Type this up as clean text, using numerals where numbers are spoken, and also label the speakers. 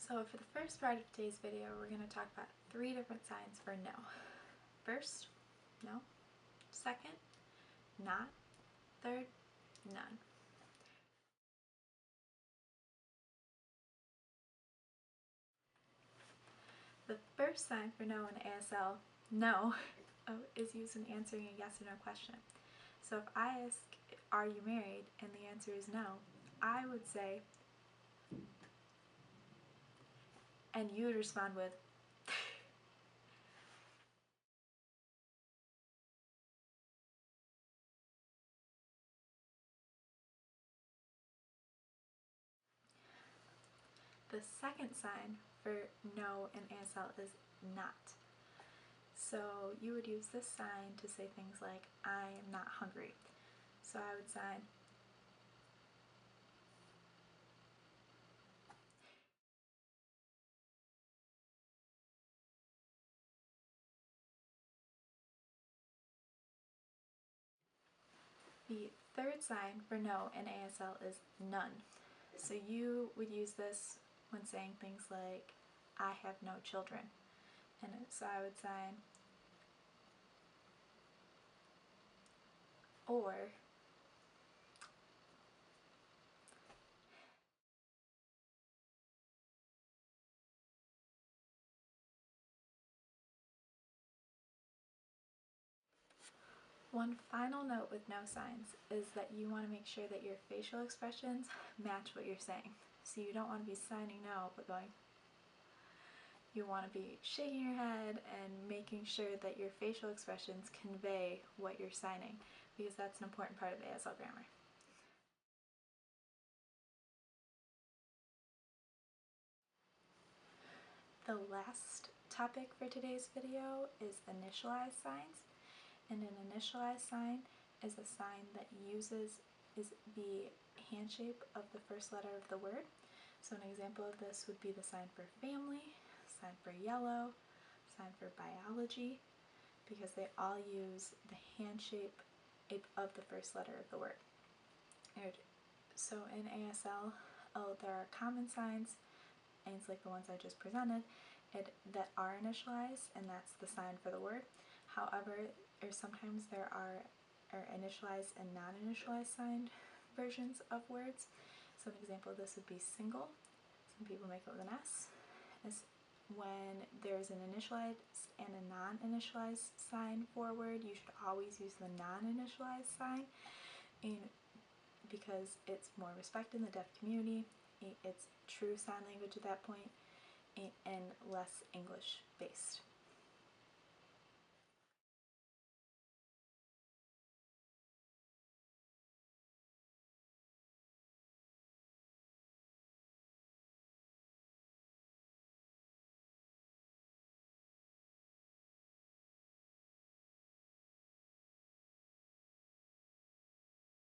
Speaker 1: So for the first part of today's video, we're going to talk about 3 different signs for no. First, no. Second, not. Third, none. The first sign for no in ASL, no, is used in answering a yes or no question. So if I ask, are you married? And the answer is no, I would say, and you would respond with, The second sign for no in ASL is not. So you would use this sign to say things like, I am not hungry. So I would sign, the third sign for no in ASL is none. So you would use this when saying things like, I have no children. And so I would sign, or one final note with no signs is that you want to make sure that your facial expressions match what you're saying. So you don't want to be signing no but going. You want to be shaking your head and making sure that your facial expressions convey what you're signing, because that's an important part of ASL grammar. The last topic for today's video is initialized signs. And an initialized sign is a sign that uses the hand shape of the first letter of the word. So an example of this would be the sign for family, sign for yellow, sign for biology, because they all use the hand shape of the first letter of the word. So in ASL, there are common signs like the ones I just presented, that are initialized, and that's the sign for the word. However, sometimes there are initialized and non-initialized signed versions of words. So an example of this would be single. Some people make it with an S. As when there's an initialized and a non-initialized sign for a word, you should always use the non-initialized sign, and because it's more respected in the deaf community, it's true sign language at that point, and less English based.